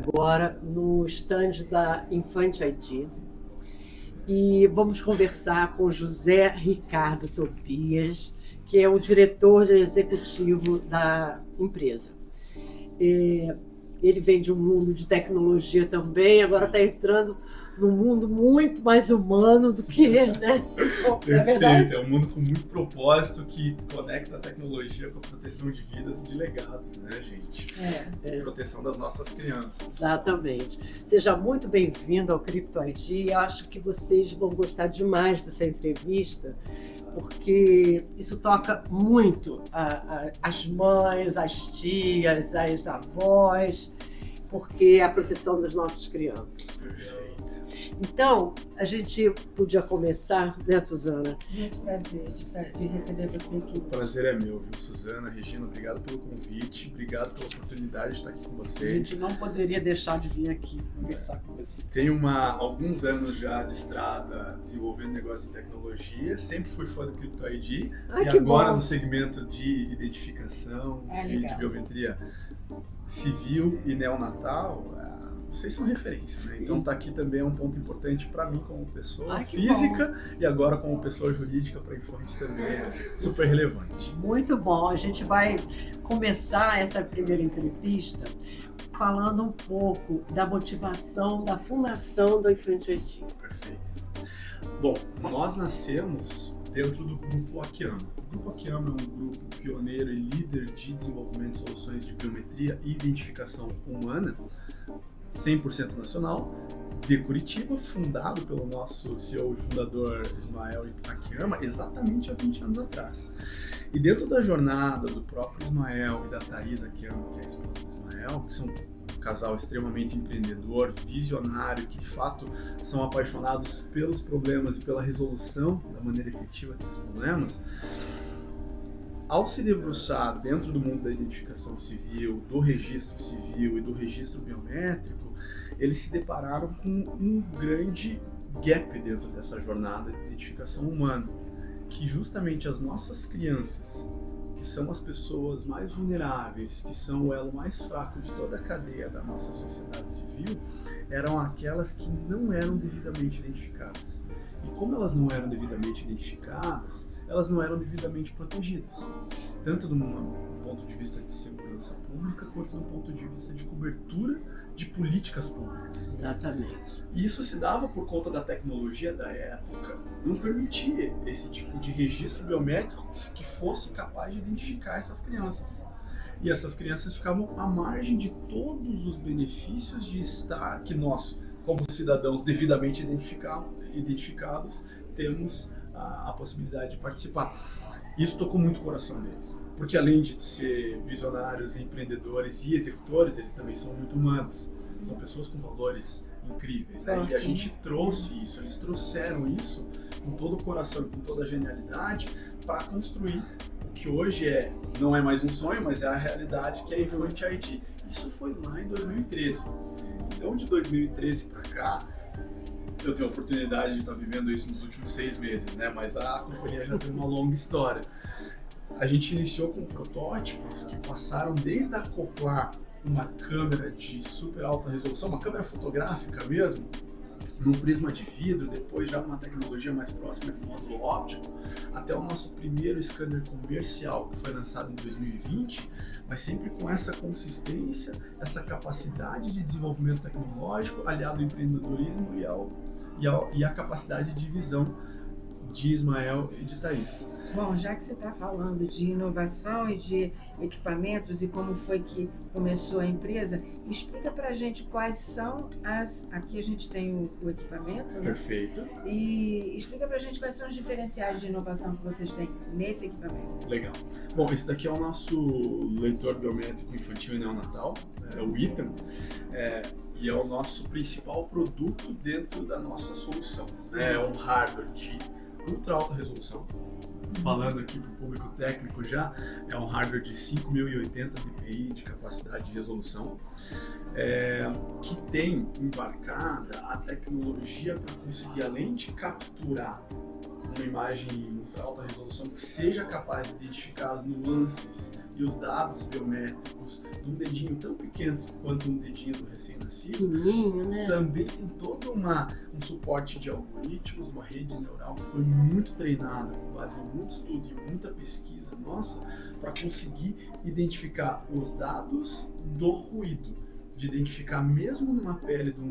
agora no stand da Infante ID e vamos conversar com José Ricardo Tobias, que é o diretor executivo da empresa. Ele vem de um mundo de tecnologia também, agora está entrando num mundo muito mais humano do que ele, né? Perfeito, é um mundo com muito propósito que conecta a tecnologia com a proteção de vidas e de legados, né, gente? Proteção das nossas crianças. Exatamente. Seja muito bem-vindo ao Crypto ID. Eu acho que vocês vão gostar demais dessa entrevista, porque isso toca muito as mães, as tias, as avós, porque é a proteção das nossas crianças. Perfeito. Então, a gente podia começar, né, Suzana? Muito prazer de receber você aqui. O prazer é meu, viu, Suzana, Regina, obrigado pelo convite, obrigado pela oportunidade de estar aqui com vocês. A gente não poderia deixar de vir aqui conversar com você. Tenho alguns anos já de estrada desenvolvendo negócio em tecnologia, sempre fui fã do Crypto ID e agora bom. No segmento de identificação e de biometria civil e neonatal, vocês são referência, né? Então estar aqui também é um ponto importante para mim como pessoa física e agora como pessoa jurídica para Infante também é super relevante. Muito bom, a gente vai começar essa primeira entrevista falando um pouco da motivação da fundação do Infante ID. Perfeito. Bom, nós nascemos dentro do Grupo Akiama. O Grupo Akiama é um grupo pioneiro e líder de desenvolvimento de soluções de biometria e identificação humana, 100% nacional, de Curitiba, fundado pelo nosso CEO e fundador Ismael Akiama, exatamente há 20 anos atrás. E dentro da jornada do próprio Ismael e da Thaís Akiama, que é a esposa do Ismael, que são um casal extremamente empreendedor, visionário, que de fato são apaixonados pelos problemas e pela resolução da maneira efetiva desses problemas, ao se debruçar dentro do mundo da identificação civil, do registro civil e do registro biométrico, eles se depararam com um grande gap dentro dessa jornada de identificação humana, que justamente as nossas crianças, que são as pessoas mais vulneráveis, que são o elo mais fraco de toda a cadeia da nossa sociedade civil, eram aquelas que não eram devidamente identificadas. E como elas não eram devidamente identificadas, elas não eram devidamente protegidas, tanto do ponto de vista de segurança pública, quanto do ponto de vista de cobertura de políticas públicas. Exatamente. E isso se dava por conta da tecnologia da época, não permitia esse tipo de registro biométrico que fosse capaz de identificar essas crianças. E essas crianças ficavam à margem de todos os benefícios de estar, que nós, como cidadãos devidamente identificados, temos a possibilidade de participar. Isso tocou muito o coração deles, porque além de ser visionários, empreendedores e executores, eles também são muito humanos, são pessoas com valores incríveis, né? E a gente trouxe isso, eles trouxeram isso com todo o coração, com toda a genialidade, para construir o que hoje não é mais um sonho, mas é a realidade, que é a Infante ID. Isso foi lá em 2013. Então, de 2013 para cá, eu tenho a oportunidade de estar vivendo isso nos últimos 6 meses, né? Mas a companhia já tem uma longa história. A gente iniciou com protótipos que passaram desde acoplar uma câmera de super alta resolução, uma câmera fotográfica mesmo, num prisma de vidro, depois já uma tecnologia mais próxima de módulo óptico, até o nosso primeiro scanner comercial, que foi lançado em 2020, mas sempre com essa consistência, essa capacidade de desenvolvimento tecnológico, aliado ao empreendedorismo e a capacidade de visão de Ismael e de Thaís. Bom, já que você está falando de inovação e de equipamentos e como foi que começou a empresa, explica para a gente quais são Aqui a gente tem o equipamento, né? Perfeito. E explica para a gente quais são os diferenciais de inovação que vocês têm nesse equipamento. Legal. Bom, esse daqui é o nosso leitor biométrico infantil e neonatal, o ITAM, e é o nosso principal produto dentro da nossa solução. É um hardware de ultra alta resolução. Falando aqui para o público técnico já, é um hardware de 5080 dpi de capacidade de resolução, que tem embarcada a tecnologia para conseguir, além de capturar uma imagem em ultra alta resolução que seja capaz de identificar as nuances e os dados biométricos de um dedinho tão pequeno quanto um dedinho do recém-nascido, Fininho, né? também tem todo um suporte de algoritmos, uma rede neural que foi muito treinada com base em muito estudo e muita pesquisa nossa para conseguir identificar os dados do ruído, de identificar mesmo numa pele de um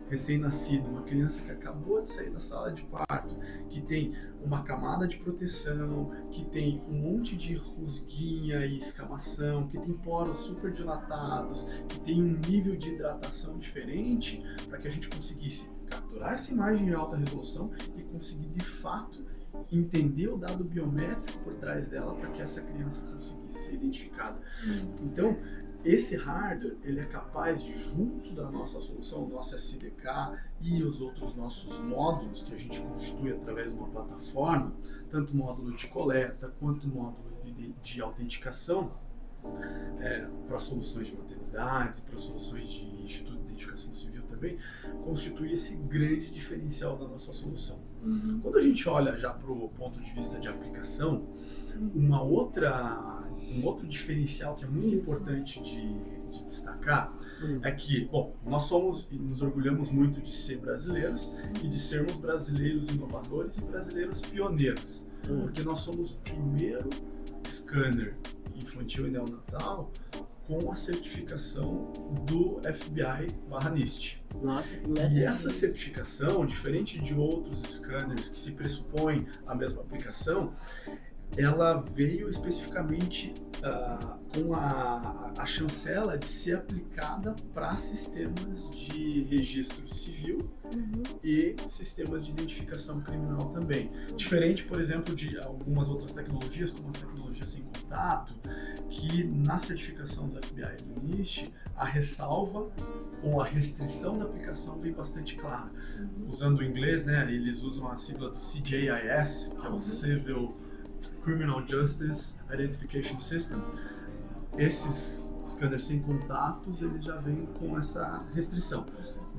recém-nascido, uma criança que acabou de sair da sala de parto, que tem uma camada de proteção, que tem um monte de rusguinha e escamação, que tem poros super dilatados, que tem um nível de hidratação diferente, para que a gente conseguisse capturar essa imagem em alta resolução e conseguir de fato entender o dado biométrico por trás dela para que essa criança conseguisse ser identificada. Então, esse hardware, ele é capaz de, junto da nossa solução, o nosso SDK e os outros nossos módulos que a gente constitui através de uma plataforma, tanto módulo de coleta quanto módulo de autenticação, para soluções de maternidades, para soluções de Instituto de Identificação Civil também, constitui esse grande diferencial da nossa solução. Quando a gente olha já para o ponto de vista de aplicação, um outro diferencial que é muito importante de destacar é que, bom, nós somos e nos orgulhamos muito de ser brasileiros e de sermos brasileiros inovadores e brasileiros pioneiros, porque nós somos o primeiro scanner infantil e neonatal com a certificação do FBI/NIST. Nossa, que E legal. essa certificação, diferente de outros scanners que se pressupõem a mesma aplicação, ela veio especificamente com a chancela de ser aplicada para sistemas de registro civil e sistemas de identificação criminal também. Diferente, por exemplo, de algumas outras tecnologias, como as tecnologias sem contato, que na certificação do FBI e do NIST, a ressalva ou a restrição da aplicação vem bastante clara. Usando o inglês, né, eles usam a sigla do CJIS, que é o Civil Criminal Justice Identification System. Esses scanners sem contatos, eles já vêm com essa restrição.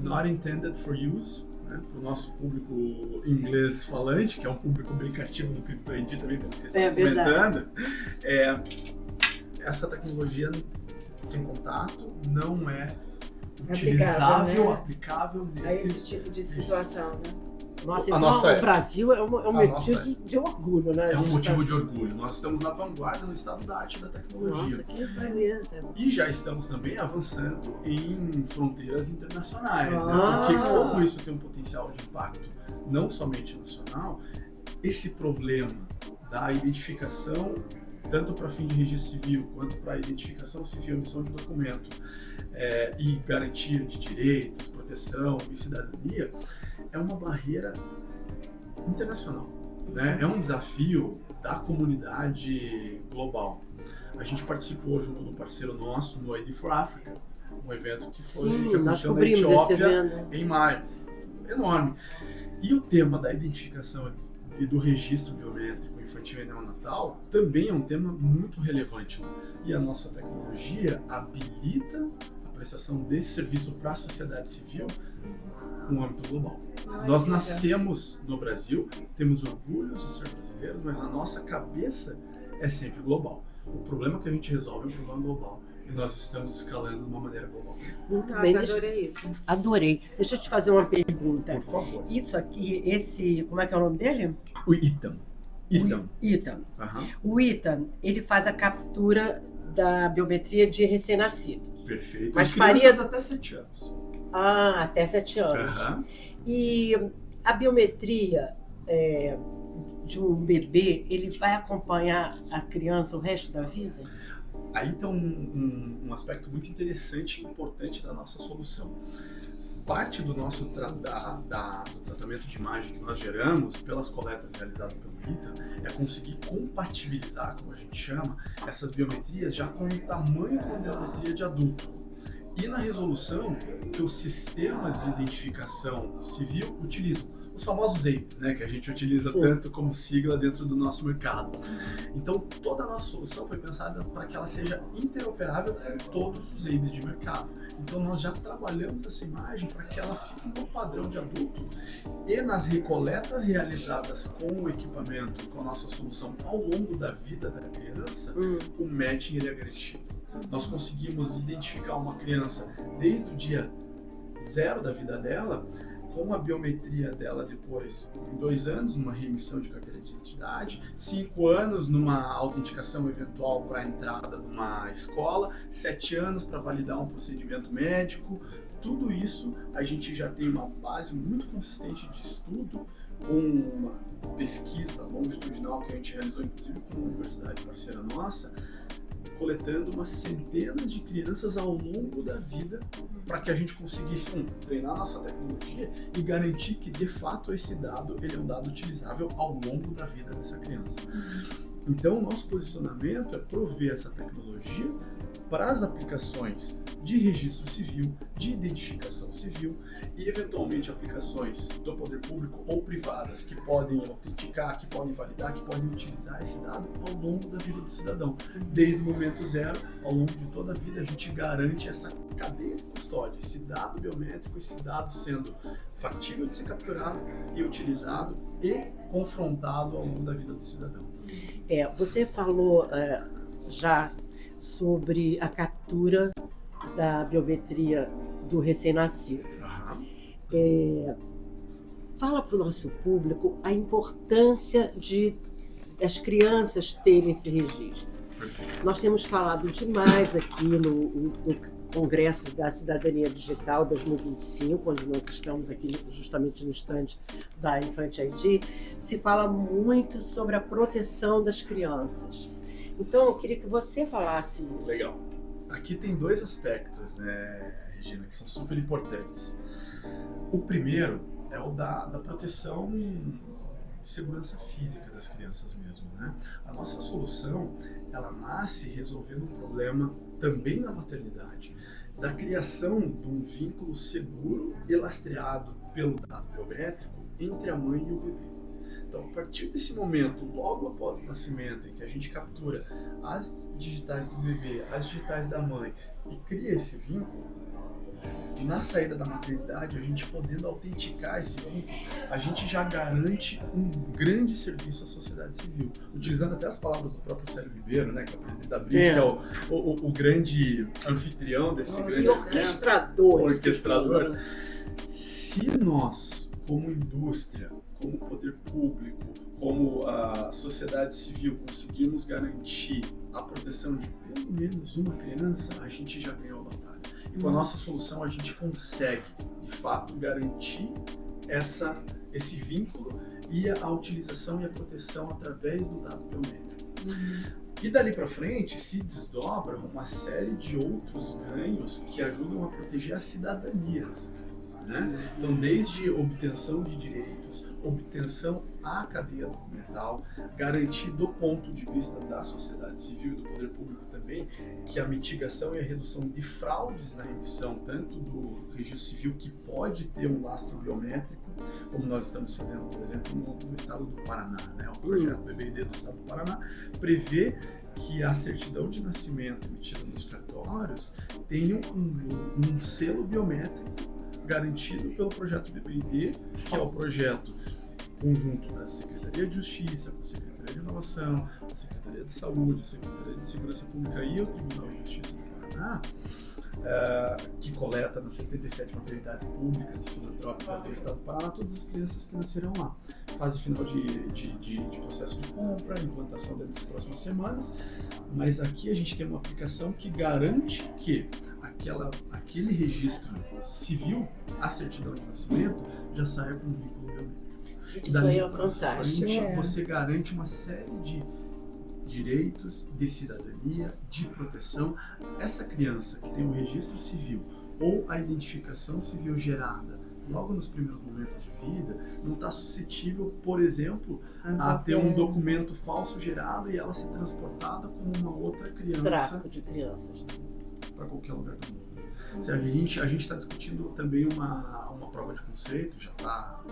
Not intended for use, né, para o nosso público inglês falante, que é um público brincativo do CryptoID também, como vocês estão comentando. Essa tecnologia sem contato não é utilizável, aplicável a esse tipo de situação, né? Nossa, então o Brasil é um motivo de orgulho, né? É um motivo de orgulho. Nós estamos na vanguarda no estado da arte e da tecnologia. Nossa, que beleza. E já estamos também avançando em fronteiras internacionais, né? Porque como isso tem um potencial de impacto não somente nacional, esse problema da identificação, tanto para fim de registro civil, quanto para identificação civil, emissão de documento e garantia de direitos, proteção e cidadania, é uma barreira internacional, né? É um desafio da comunidade global. A gente participou junto de um parceiro nosso no ID for Africa, um evento que foi que nós aconteceu na cobrimos esse Etiópia evento. em maio. Enorme. E o tema da identificação e do registro biométrico infantil e neonatal também é um tema muito relevante. E a nossa tecnologia habilita a prestação desse serviço para a sociedade civil no âmbito global. Nós nascemos no Brasil, temos orgulho de ser brasileiros, mas a nossa cabeça é sempre global. O problema que a gente resolve é um problema global. E nós estamos escalando de uma maneira global. Muito Nossa, bem. adorei isso. Adorei. Deixa eu te fazer uma pergunta. Por favor. Isso aqui, como é que é o nome dele? O ITAM. ITAM. O ITAM, ele faz a captura da biometria de recém-nascido. Perfeito. Mas crianças até 7 anos. Ah, até 7 anos. E a biometria de um bebê, ele vai acompanhar a criança o resto da vida? Aí tem um aspecto muito interessante e importante da nossa solução. Parte do nosso do tratamento de imagem que nós geramos pelas coletas realizadas pelo ITAM é conseguir compatibilizar, como a gente chama, essas biometrias já com o tamanho da biometria de adulto. E na resolução que os sistemas de identificação civil utilizam. os famosos APIs, né, que a gente utiliza tanto como sigla dentro do nosso mercado. Então, toda a nossa solução foi pensada para que ela seja interoperável com todos os APIs de mercado. Então, nós já trabalhamos essa imagem para que ela fique no padrão de adulto e nas recoletas realizadas com o equipamento, com a nossa solução ao longo da vida da criança, o matching ele é garantido. Nós conseguimos identificar uma criança desde o dia 0 da vida dela, com a biometria dela depois, em 2 anos, numa reemissão de carteira de identidade, 5 anos numa autenticação eventual para a entrada numa escola, 7 anos para validar um procedimento médico. Tudo isso a gente já tem uma base muito consistente de estudo, com uma pesquisa longitudinal que a gente realizou inclusive com uma universidade parceira nossa, coletando umas centenas de crianças ao longo da vida para que a gente conseguisse, treinar nossa tecnologia e garantir que, de fato, esse dado ele é um dado utilizável ao longo da vida dessa criança. Então, o nosso posicionamento é prover essa tecnologia para as aplicações de registro civil, de identificação civil e, eventualmente, aplicações do poder público ou privadas que podem autenticar, que podem validar, que podem utilizar esse dado ao longo da vida do cidadão. Desde o momento 0, ao longo de toda a vida, a gente garante essa cadeia de custódia, esse dado biométrico, esse dado sendo factível de ser capturado e utilizado e confrontado ao longo da vida do cidadão. Você falou já sobre a captura da biometria do recém-nascido. Fala para o nosso público a importância das crianças terem esse registro. Nós temos falado demais aqui no Congresso da Cidadania Digital 2025, onde nós estamos aqui justamente no estande da Infante ID, se fala muito sobre a proteção das crianças. Então, eu queria que você falasse isso. Legal. Aqui tem 2 aspectos, né, Regina, que são super importantes. O primeiro é o da proteção de segurança física das crianças mesmo, né? A nossa solução, ela nasce resolvendo um problema também na maternidade, da criação de um vínculo seguro e lastreado pelo dado biométrico entre a mãe e o bebê. Então, a partir desse momento, logo após o nascimento, em que a gente captura as digitais do bebê, as digitais da mãe e cria esse vínculo, na saída da maternidade, a gente podendo autenticar esse vínculo, a gente já garante um grande serviço à sociedade civil. Utilizando até as palavras do próprio Célio Ribeiro, né, que é o presidente da BRID, que é o grande anfitrião desse grande orquestrador. Se nós, como indústria, como poder público, como a sociedade civil, conseguirmos garantir a proteção de pelo menos uma criança, a gente já ganhou a batalha. E com a nossa solução a gente consegue, de fato, garantir esse vínculo e a utilização e a proteção através do dado biométrico. E dali para frente se desdobra uma série de outros ganhos que ajudam a proteger a cidadania dessa criança, né? Então, desde obtenção de direitos, obtenção à cadeia documental, garantir do ponto de vista da sociedade civil e do poder público também que a mitigação e a redução de fraudes na emissão, tanto do registro civil, que pode ter um lastro biométrico, como nós estamos fazendo, por exemplo, no estado do Paraná, né? O projeto BBID do estado do Paraná prevê que a certidão de nascimento emitida nos cartórios tenha um selo biométrico garantido pelo projeto BBID, que é o projeto conjunto da Secretaria de Justiça, com a Secretaria de Inovação, a Secretaria de Saúde, a Secretaria de Segurança Pública e o Tribunal de Justiça do Paraná, que coleta nas 77 maternidades públicas e filantrópicas do estado do Paraná todas as crianças que nascerão lá. Fase final de processo de compra, implantação dentro das próximas semanas, mas aqui a gente tem uma aplicação que garante que aquele registro civil, a certidão de nascimento, já saia com um vínculo biométrico. Isso aí é fantástico. Você garante uma série de direitos, de cidadania, de proteção. Essa criança que tem o registro civil ou a identificação civil gerada logo nos primeiros momentos de vida, não está suscetível, por exemplo, a ter um documento falso gerado e ela ser transportada como uma outra criança. Tráfico de crianças. Para qualquer lugar do mundo. A gente está discutindo também uma prova de conceito, já está,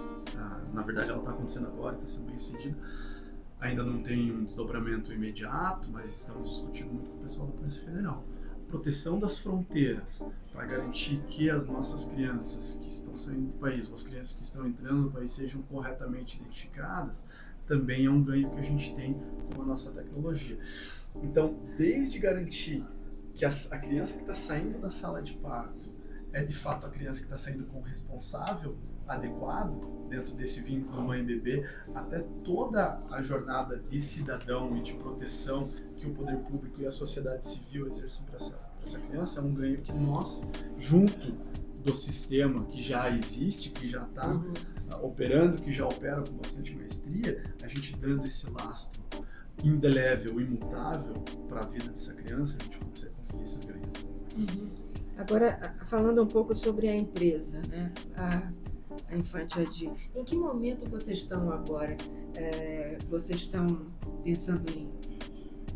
na verdade ela está acontecendo agora, está sendo bem sucedida. Ainda não tem um desdobramento imediato, mas estamos discutindo muito com o pessoal da Polícia Federal. Proteção das fronteiras, para garantir que as nossas crianças que estão saindo do país, ou as crianças que estão entrando no país, sejam corretamente identificadas, também é um ganho que a gente tem com a nossa tecnologia. Então, desde garantir que a criança que está saindo da sala de parto é de fato a criança que está saindo com o responsável adequado, dentro desse vínculo mãe e bebê, até toda a jornada de cidadão e de proteção que o poder público e a sociedade civil exercem para essa criança, é um ganho que nós, junto do sistema que já existe, que já está operando, que já opera com bastante maestria, a gente dando esse lastro indelével, imutável para a vida dessa criança, a gente consegue conferir esses ganhos. Agora, falando um pouco sobre a empresa, né? A Infante ID, em que momento vocês estão agora? Vocês estão pensando em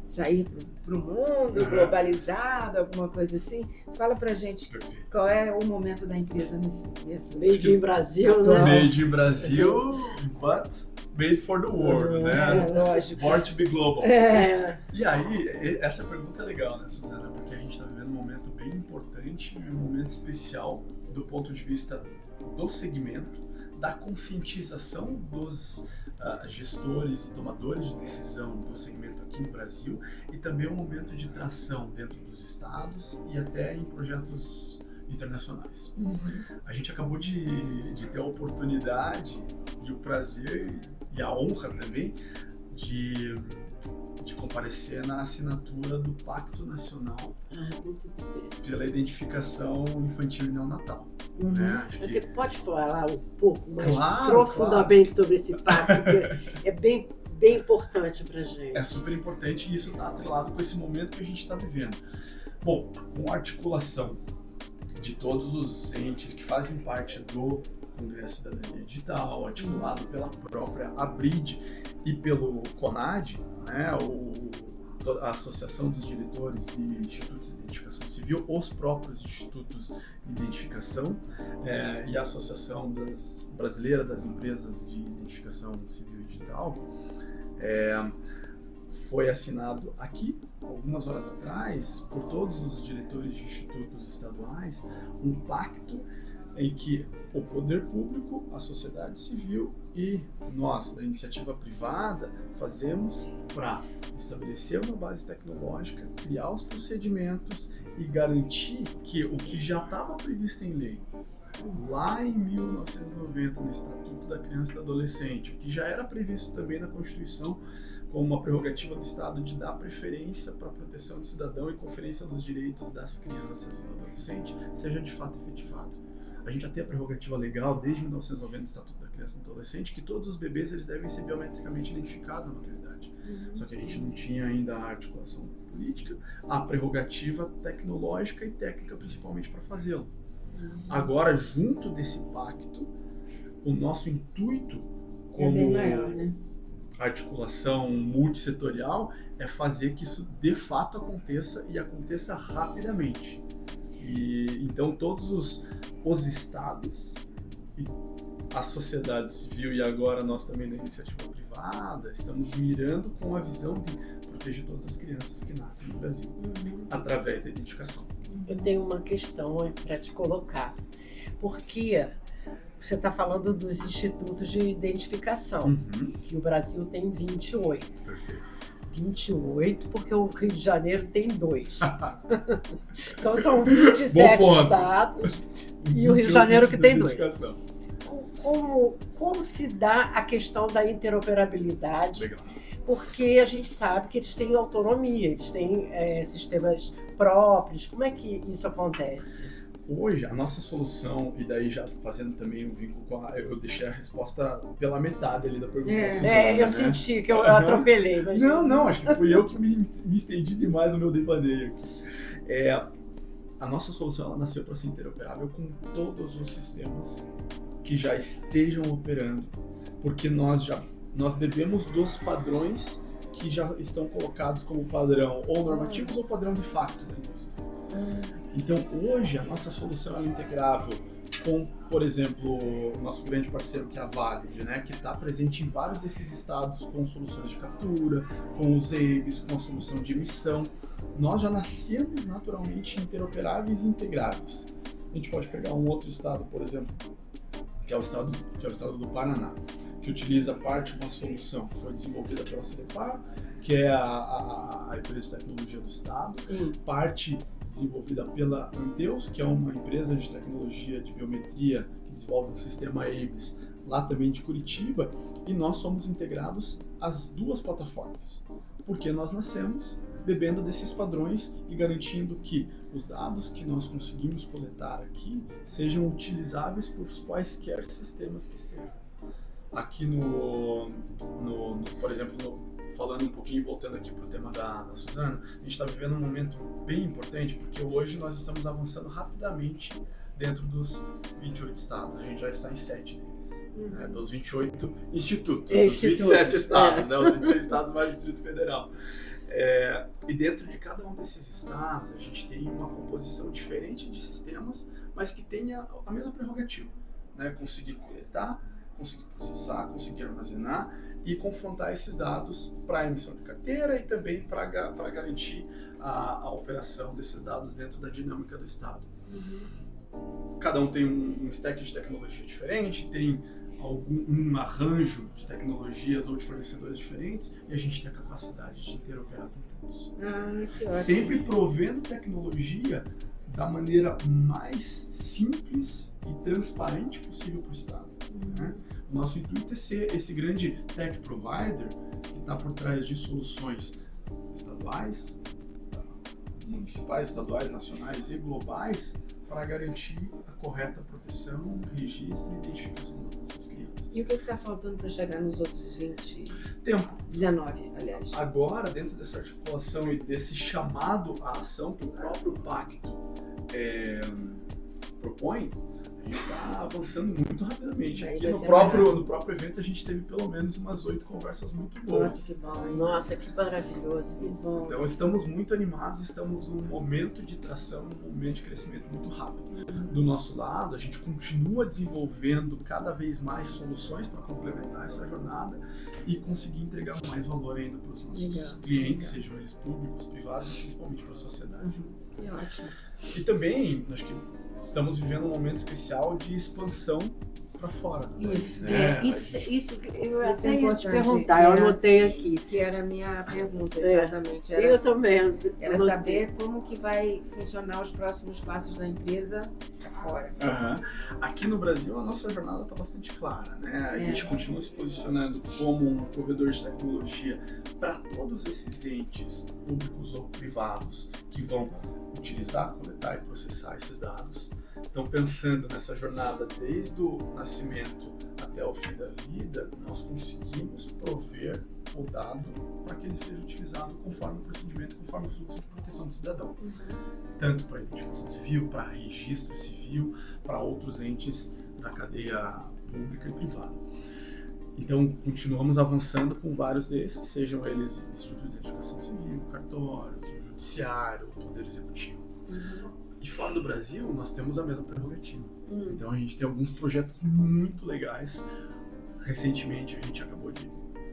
sair para o mundo, globalizado, alguma coisa assim? Fala pra gente qual é o momento da empresa nesse Made in Brasil, né? Made in Brasil, but made for the world, né? Lógico. Born to be global. E aí, essa pergunta é legal, né, Suzana? Porque a gente está vivendo um momento bem importante e um momento especial do ponto de vista do segmento, da conscientização dos gestores e tomadores de decisão do segmento aqui no Brasil, e também um momento de tração dentro dos estados e até em projetos internacionais. A gente acabou de ter a oportunidade e o prazer e a honra também de comparecer na assinatura do Pacto Nacional pela Identificação Infantil e Neonatal. Né? Você pode falar um pouco mais profundamente sobre esse pacto, que é bem importante para a gente. É super importante e isso está atrelado com esse momento que a gente está vivendo. Bom, com a articulação de todos os entes que fazem parte do Congresso Cidadania Digital, articulado pela própria ABRID e pelo CONAD, né, a Associação dos Diretores de Institutos de Identificação Civil, os próprios institutos de identificação e a Associação Brasileira das Empresas de Identificação Civil e Digital, foi assinado aqui, algumas horas atrás, por todos os diretores de institutos estaduais, um pacto em que o poder público, a sociedade civil e nós, da iniciativa privada, fazemos para estabelecer uma base tecnológica, criar os procedimentos e garantir que o que já estava previsto em lei, lá em 1990, no Estatuto da Criança e do Adolescente, o que já era previsto também na Constituição, como uma prerrogativa do Estado de dar preferência para a proteção do cidadão e conferência dos direitos das crianças e do adolescente, seja de fato efetivado. A gente já tem a prerrogativa legal desde 1990 do Estatuto da Criança e do Adolescente que todos os bebês eles devem ser biometricamente identificados na maternidade. Só que a gente não tinha ainda a articulação política, a prerrogativa tecnológica e técnica principalmente para fazê-lo. Agora, junto desse pacto, o nosso intuito como articulação multissetorial é fazer que isso de fato aconteça e aconteça rapidamente. E então todos os estados e a sociedade civil e agora nós também da iniciativa privada estamos mirando com a visão de proteger todas as crianças que nascem no Brasil através da identificação. Eu tenho uma questão para te colocar, porque você está falando dos institutos de identificação, que o Brasil tem 28. Perfeito. 28, porque o Rio de Janeiro tem 2. Então são 27 estados e o Rio de Janeiro que tem 2. Como se dá a questão da interoperabilidade? Legal. Porque a gente sabe que eles têm autonomia, eles têm sistemas próprios. Como é que isso acontece? Hoje, a nossa solução, e daí já fazendo também um vínculo com eu deixei a resposta pela metade ali da pergunta da Suzana, eu senti que eu atropelei. Mas... Não, acho que fui eu que me estendi demais no meu devaneio aqui. A nossa solução ela nasceu para ser interoperável com todos os sistemas que já estejam operando, porque nós bebemos dos padrões que já estão colocados como padrão ou normativos ou padrão de facto da indústria. Então, hoje, a nossa solução é integrável com, por exemplo, o nosso grande parceiro que é a Valid, né, que está presente em vários desses estados com soluções de captura, com os EIBs, com a solução de emissão. Nós já nascemos naturalmente interoperáveis e integráveis. A gente pode pegar um outro estado, por exemplo, que é o estado do Paraná, que utiliza parte de uma solução que foi desenvolvida pela CEDEPAR, que é a empresa de tecnologia do estado, parte desenvolvida pela Anteus, que é uma empresa de tecnologia de biometria que desenvolve um sistema EIBS lá também de Curitiba, e nós somos integrados às duas plataformas, porque nós nascemos bebendo desses padrões e garantindo que os dados que nós conseguimos coletar aqui sejam utilizáveis por quaisquer sistemas que sejam. Aqui por exemplo, falando um pouquinho, voltando aqui para o tema da Suzana, a gente está vivendo um momento bem importante, porque hoje nós estamos avançando rapidamente dentro dos 28 estados. A gente já está em 7 deles, né, dos 28 institutos, dos 27 estados, né, os 26 estados mais o Distrito Federal. E dentro de cada um desses estados, a gente tem uma composição diferente de sistemas, mas que tenha a mesma prerrogativa, né, conseguir coletar, conseguir processar, conseguir armazenar e confrontar esses dados para a emissão de carteira e também para garantir a operação desses dados dentro da dinâmica do Estado. Cada um tem um stack de tecnologia diferente, tem um arranjo de tecnologias ou de fornecedores diferentes, e a gente tem a capacidade de interoperar com todos. Que ótimo. Sempre provendo tecnologia da maneira mais simples e transparente possível para o Estado. Né? O nosso intuito é ser esse grande tech provider que está por trás de soluções estaduais, municipais, estaduais, nacionais e globais para garantir a correta proteção, registro e identificação das nossas crianças. E o que está faltando para chegar nos outros 20? Tempo. 19, aliás. Agora, dentro dessa articulação e desse chamado à ação que o próprio pacto propõe, a gente está avançando muito rapidamente. Aqui no próprio evento a gente teve pelo menos umas 8 conversas muito boas. Nossa, que bom. Nossa, que maravilhoso isso. Então estamos muito animados, estamos num momento de tração, num momento de crescimento muito rápido. Do nosso lado, a gente continua desenvolvendo cada vez mais soluções para complementar essa jornada e conseguir entregar mais valor ainda para os nossos clientes, sejam eles públicos, privados e principalmente para a sociedade. Que ótimo. E também, acho que estamos vivendo um momento especial de expansão para fora. Isso. Isso eu Isso até é ia te importante. perguntar, eu anotei aqui. Que era a minha pergunta, exatamente. Eu também. Era saber como que vai funcionar os próximos passos da empresa fora. Aqui no Brasil, a nossa jornada está bastante clara, né? A gente continua se posicionando como um provedor de tecnologia para todos esses entes, públicos ou privados, que vão utilizar, coletar e processar esses dados. Então, pensando nessa jornada desde o nascimento até o fim da vida, nós conseguimos prover o dado para que ele seja utilizado conforme o procedimento, conforme o fluxo de proteção do cidadão. Tanto para identificação civil, para registro civil, para outros entes da cadeia pública e privada. Então, continuamos avançando com vários desses, sejam eles Instituto de Identificação Civil, cartórios, o Judiciário, o Poder Executivo. E fora do Brasil, nós temos a mesma prerrogativa. Então, a gente tem alguns projetos muito legais. Recentemente, a gente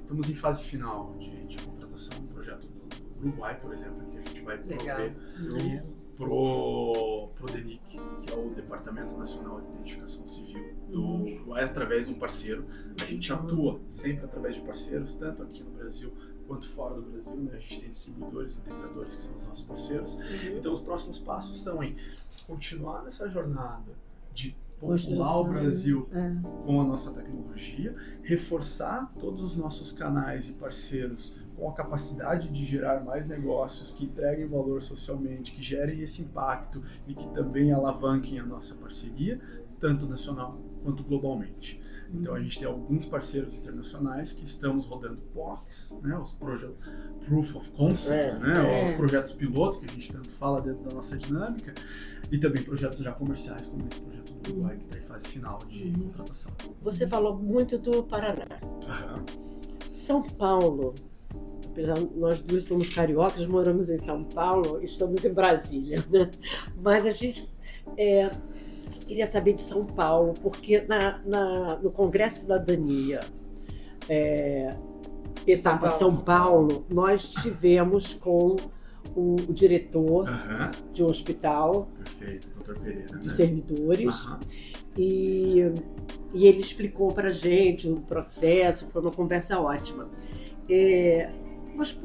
estamos em fase final de contratação de um projeto do Uruguai, por exemplo, que a gente vai prover pro DENIC, que é o Departamento Nacional de Identificação Civil do Uruguai, através de um parceiro. A gente atua sempre através de parceiros, tanto aqui no Brasil quanto fora do Brasil, né? A gente tem distribuidores, integradores que são os nossos parceiros. Então, os próximos passos estão em continuar nessa jornada de popular o Brasil com a nossa tecnologia, reforçar todos os nossos canais e parceiros com a capacidade de gerar mais negócios que entreguem valor socialmente, que gerem esse impacto e que também alavanquem a nossa parceria, tanto nacional quanto globalmente. Então, a gente tem alguns parceiros internacionais que estamos rodando POCs, né, os Proof of Concept, né, os projetos pilotos que a gente tanto fala dentro da nossa dinâmica, e também projetos já comerciais, como esse projeto do Uruguai, que está em fase final de contratação. Você falou muito do Paraná. São Paulo apesar nós duas somos cariocas, moramos em São Paulo, estamos em Brasília, né? Mas a gente queria saber de São Paulo, porque no Congresso de Cidadania, etapa São Paulo, nós tivemos com o diretor de um hospital, perfeito, Dr. Pereira, de servidores, e ele explicou para a gente o processo, foi uma conversa ótima. Mas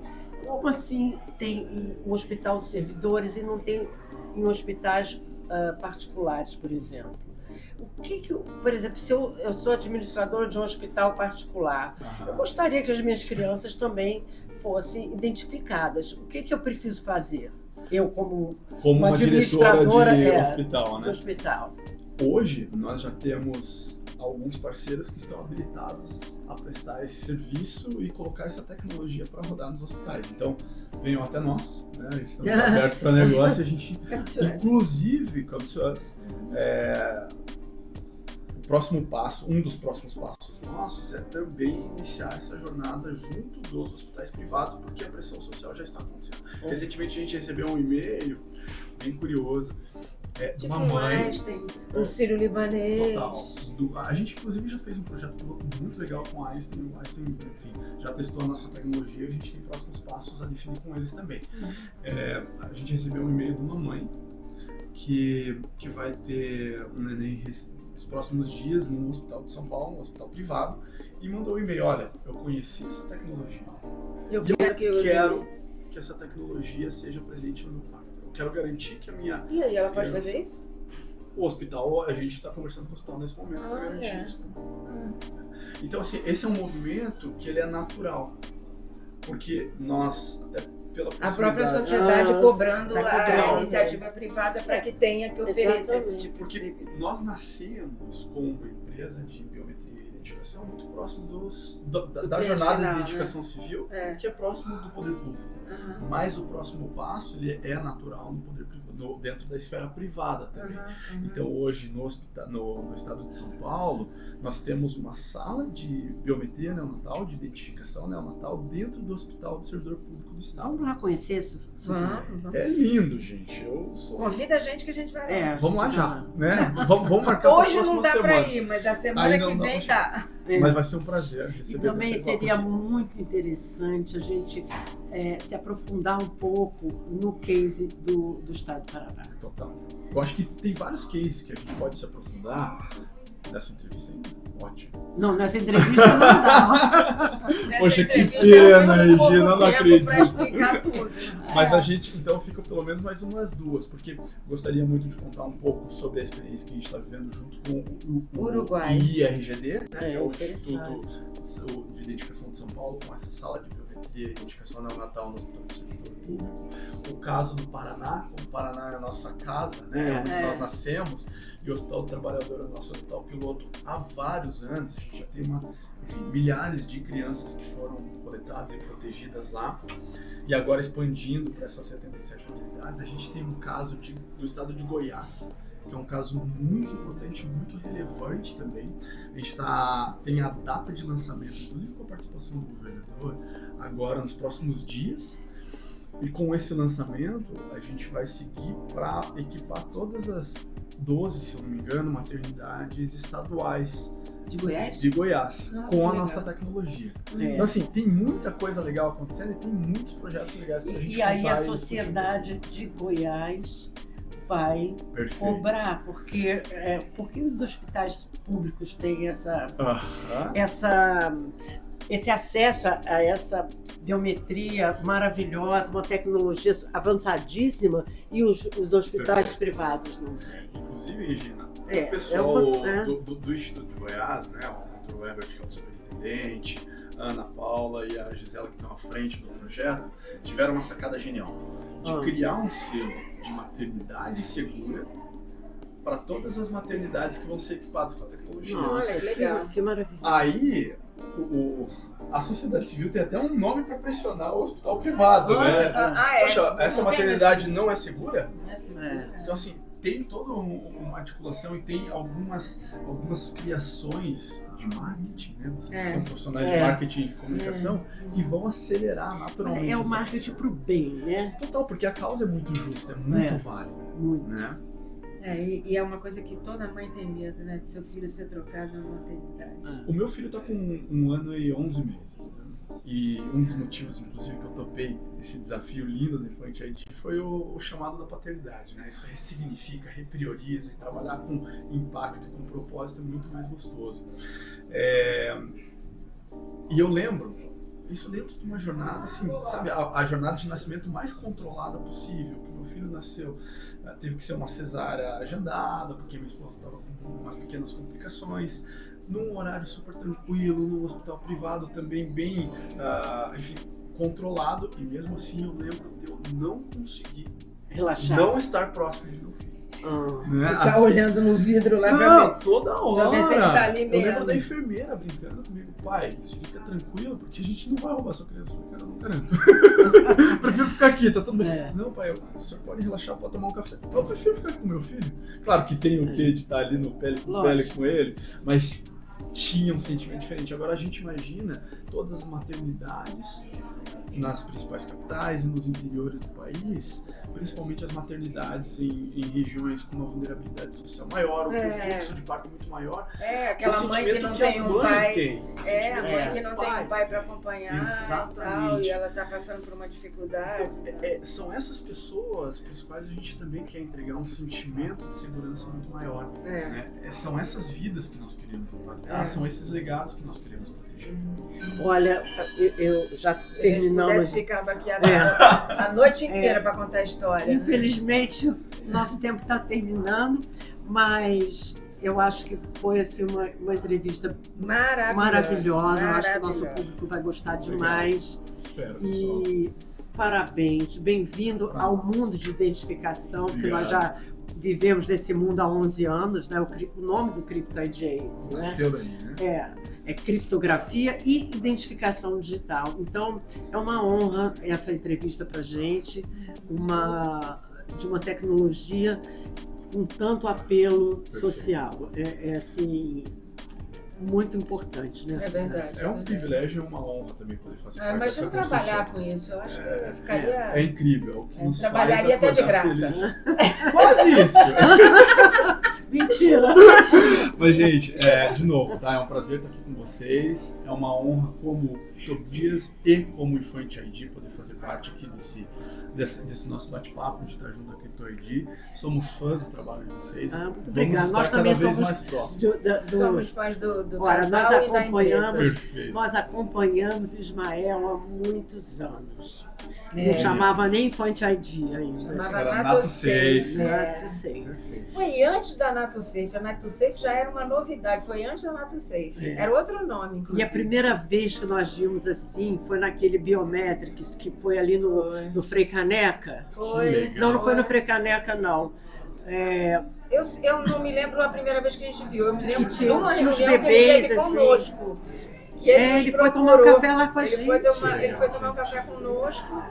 como assim tem um hospital de servidores e não tem em hospitais particulares, por exemplo? Por exemplo, se eu sou administradora de um hospital particular, eu gostaria que as minhas crianças também fossem identificadas. O que eu preciso fazer? Eu, como uma administradora diretora de hospital, né? Do hospital. Hoje, nós já temos alguns parceiros que estão habilitados a prestar esse serviço e colocar essa tecnologia para rodar nos hospitais. Então, venham até nós, né? Estamos abertos para negócio. A gente, inclusive, come to us, o próximo passo, um dos próximos passos nossos é também iniciar essa jornada junto dos hospitais privados, porque a pressão social já está acontecendo. Recentemente a gente recebeu um e-mail bem curioso de uma mãe. Tem o Sírio Libanês. Total. A gente inclusive já fez um projeto piloto muito legal com a Einstein. O Einstein, enfim, já testou a nossa tecnologia e a gente tem próximos passos a definir com eles também. A gente recebeu um e-mail de uma mãe que vai ter um neném nos próximos dias no Hospital de São Paulo, um hospital privado, e mandou um e-mail: olha, eu conheci essa tecnologia. Eu quero que essa tecnologia seja presente no meu parto. Eu quero garantir que a minha... E aí, ela pode fazer isso? O hospital, a gente está conversando com o hospital nesse momento para garantir isso. Então, assim, esse é um movimento que ele é natural. Porque nós, até pela a própria sociedade cobrando a iniciativa privada para que tenha que oferecer esse tipo de serviço. Porque nós nascemos com uma empresa de biometria e identificação muito próximo da jornada de identificação civil, que é próximo do poder público. Mas o próximo passo ele é natural no poder privado, dentro da esfera privada também. Então hoje no estado de São Paulo nós temos uma sala de biometria neonatal, de identificação neonatal dentro do Hospital do Servidor Público do Estado. Vamos lá conhecer isso? É lindo, gente. Convida a gente que a gente vai lá. Vamos lá já, né? Vamos marcar para a próxima semana. Hoje não dá para ir, mas a semana que vem dá. Mas vai ser um prazer receber. E também seria muito interessante a gente se aprofundar um pouco no case do Estado do Paraná. Total. Eu acho que tem vários cases que a gente pode se aprofundar nessa entrevista aí. Ótimo. Não, nessa entrevista não dá. Poxa, que pena, Regina, não acredito. Tudo. Mas a gente, então, fica pelo menos mais umas duas, porque gostaria muito de contar um pouco sobre a experiência que a gente está vivendo junto com o Uruguai. IRGD, né, que é o Instituto de Identificação de São Paulo, com essa sala de biometria e identificação neonatal no Hospital do Servidor Público. O caso do Paraná, como o Paraná é a nossa casa, né, onde nós nascemos, e o Hospital do Trabalhador é o nosso hospital piloto há vários anos. A gente já tem milhares de crianças que foram coletadas e protegidas lá, e agora expandindo para essas 77 maternidades. A gente tem um caso do estado de Goiás, que é um caso muito importante, muito relevante também. A gente tem a data de lançamento, inclusive com a participação do governador, agora nos próximos dias. E com esse lançamento, a gente vai seguir para equipar todas as 12, se eu não me engano, maternidades estaduais de Goiás, nossa, com a legal. Nossa tecnologia. Então, assim, tem muita coisa legal acontecendo e tem muitos projetos legais para a gente contar. E aí a sociedade de Goiás vai cobrar, porque os hospitais públicos têm esse acesso a essa biometria maravilhosa, uma tecnologia avançadíssima, e os hospitais privados não têm. Inclusive, Regina, o pessoal do Instituto de Goiás, né, o Dr. Ebert, que é o superintendente, a Ana Paula e a Gisela, que estão à frente do projeto, tiveram uma sacada genial de criar um selo de maternidade segura para todas as maternidades que vão ser equipadas com a tecnologia. Olha, que legal. Que maravilha. Aí, a sociedade civil tem até um nome para pressionar o hospital privado, né? Poxa, essa maternidade não é segura? Não é segura. Então, assim, tem toda uma articulação e tem algumas criações de marketing, né? Vocês são profissionais de marketing e comunicação que vão acelerar naturalmente. É o marketing pro bem, né? Total, porque a causa é muito justa, é muito válida. Muito. Né? E é uma coisa que toda mãe tem medo, né? De seu filho ser trocado na maternidade. O meu filho tá com 1 ano e 11 meses, né? E um dos motivos, inclusive, que eu topei esse desafio lindo da Infante ID foi o chamado da paternidade, né? Isso ressignifica, reprioriza, e trabalhar com impacto e com propósito é muito mais gostoso. E eu lembro, isso dentro de uma jornada, assim, sabe, a jornada de nascimento mais controlada possível, que meu filho nasceu, teve que ser uma cesárea agendada, porque minha esposa estava com umas pequenas complicações, num horário super tranquilo, num hospital privado também bem, enfim, controlado, e mesmo assim eu lembro de eu não conseguir relaxar, não estar próximo do meu filho. Né? Ficar olhando no vidro lá pra ver. Toda hora. Já ver se ele tá ali eu mesmo. lembro da enfermeira brincando comigo, pai, fica tranquilo, porque a gente não vai roubar sua criança. Eu falei, cara, eu não garanto. Prefiro ficar aqui, tá tudo bem. Não, pai, o senhor pode relaxar, pode tomar um café. Eu prefiro ficar com meu filho. Claro que tem o quê de estar ali no pele com pele com ele, mas tinha um sentimento diferente. Agora a gente imagina todas as maternidades nas principais capitais e nos interiores do país, principalmente as maternidades em regiões com uma vulnerabilidade social maior, ou com um fluxo de parto muito maior. Aquela mãe que não tem um pai. A mãe que não tem um pai para acompanhar. Exatamente. E ela está passando por uma dificuldade. Então, são essas pessoas para as quais a gente também quer entregar um sentimento de segurança muito maior. Né? São essas vidas que nós queremos impactar, são esses legados que nós queremos proteger. Olha, eu já terminamos. Se ficava aqui a noite inteira para contar a história. Infelizmente, o nosso tempo está terminando, mas eu acho que foi assim, uma entrevista maravilhosa. Eu acho que o nosso público vai gostar demais. Espero, e parabéns, bem-vindo ao mundo de identificação, porque nós já vivemos nesse mundo há 11 anos, né? O nome do Crypto ID é esse, né? Nasceu daí, né? É criptografia e identificação digital. Então, é uma honra essa entrevista para a gente, de uma tecnologia com tanto apelo social. É assim, muito importante, né? É verdade. É um privilégio e uma honra também poder fazer parte dessa construção. Imagina trabalhar com isso, eu acho que eu ficaria... É incrível. Trabalharia até de graça. Quase isso! Mentira! Mas, gente, de novo, tá? É um prazer estar aqui com vocês. É uma honra como Tobias e como Infante ID poder fazer parte aqui desse nosso bate-papo, de estar junto da Crypto ID. Somos fãs do trabalho de vocês. Muito obrigada. Nós também somos mais próximos. Somos fãs do Ora, nós acompanhamos, Perfeito. nós acompanhamos Ismael há muitos anos. Não chamava nem Infante ID ainda. Chamava NatoSafe. Perfeito. Foi antes da NatoSafe. A NatoSafe já era uma novidade. Foi antes da NatoSafe. Era outro nome, inclusive. E a primeira vez que nós vimos assim foi naquele Biometrics, que foi ali no Frei Caneca. Foi. Não foi no Frei Caneca, não. Eu não me lembro a primeira vez que a gente viu. Eu me lembro de uma tinha uns reunião bebês, que ele teve conosco. Que ele foi tomar um café lá com a gente. Ele foi tomar um café conosco.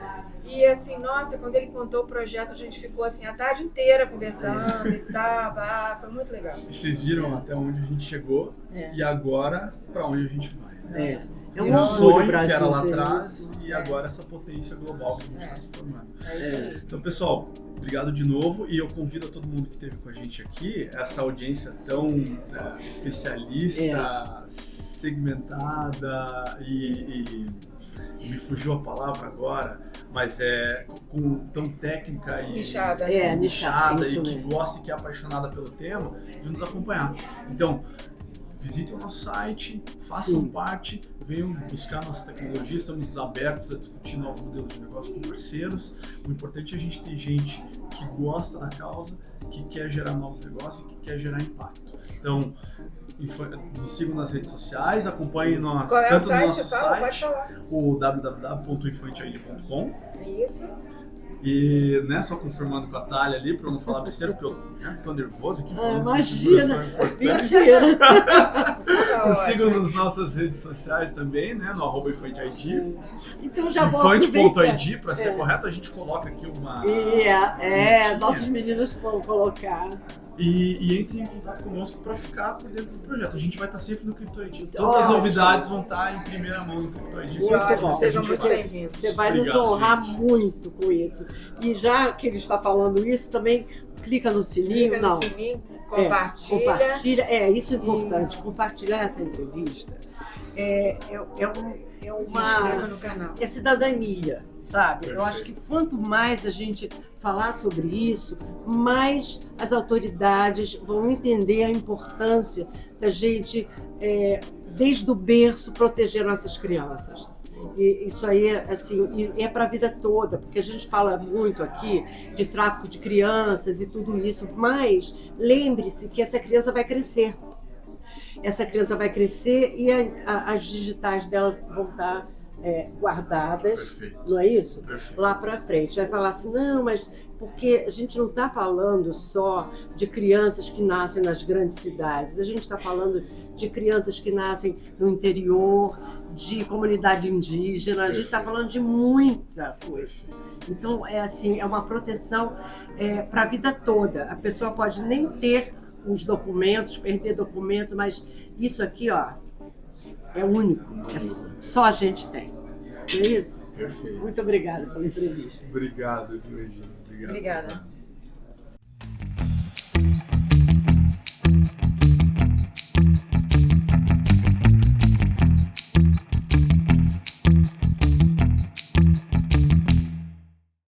E assim, nossa, quando ele contou o projeto, a gente ficou assim a tarde inteira conversando e tal. Foi muito legal. E vocês viram até onde a gente chegou e agora para onde a gente vai. Né? É um sonho que era lá atrás e agora essa potência global que a gente está se formando. Então, pessoal, obrigado de novo e eu convido a todo mundo que esteve com a gente aqui, essa audiência tão especialista, segmentada e me fugiu a palavra agora, mas tão técnica e nichada e que gosta e que é apaixonada pelo tema, de nos acompanhar. Então, visitem o nosso site, façam parte, venham buscar nossa tecnologia, estamos abertos a discutir novos modelos de negócio com parceiros. O importante é a gente ter gente que gosta da causa, que quer gerar novos negócios e que quer gerar impacto. Então, nos sigam nas redes sociais, acompanhem nós tanto no nosso site, o www.infanteid.com. Isso. E só confirmando com a Thalia ali, para eu não falar besteira, porque eu tô nervoso aqui falando. Imagina! Mentira! Nos sigam ótimo. nas nossas redes sociais também, né? No @InfanteID. Então já vou aproveitar. Infante.id, para ser correto, a gente coloca aqui uma... Nossos meninos vão colocar. E entre em contato conosco para ficar por dentro do projeto. A gente vai estar sempre no CryptoID. Todas as Ótimo. novidades vão estar em primeira mão no CryptoID. Muito ótimo, bom. sejam A gente muito vai- bem-vindos. Você vai nos Obrigado, honrar gente. muito com isso. E já que ele está falando isso, também clica no sininho. Clica no Não. sininho, compartilha. Compartilha. Isso é importante. Compartilhar essa entrevista é Se uma. inscreva no canal. É cidadania, sabe? Eu Perfeito. acho que quanto mais a gente falar sobre isso, mais as autoridades vão entender a importância da gente, desde o berço, proteger nossas crianças. E isso aí é para a vida toda, porque a gente fala muito aqui de tráfico de crianças e tudo isso, mas lembre-se que essa criança vai crescer. Essa criança vai crescer e as digitais dela vão estar guardadas, Perfeito. não é isso? Perfeito. Lá para frente. Vai falar assim, não, mas porque a gente não está falando só de crianças que nascem nas grandes cidades, a gente está falando de crianças que nascem no interior, de comunidade indígena, a gente está falando de muita coisa. Então, é uma proteção para a vida toda. A pessoa pode nem ter os documentos, perder documentos, mas isso aqui, ó, é único. Só a gente tem. Não é isso? Perfeito. Muito obrigada pela entrevista. Obrigado, Regina. Obrigada.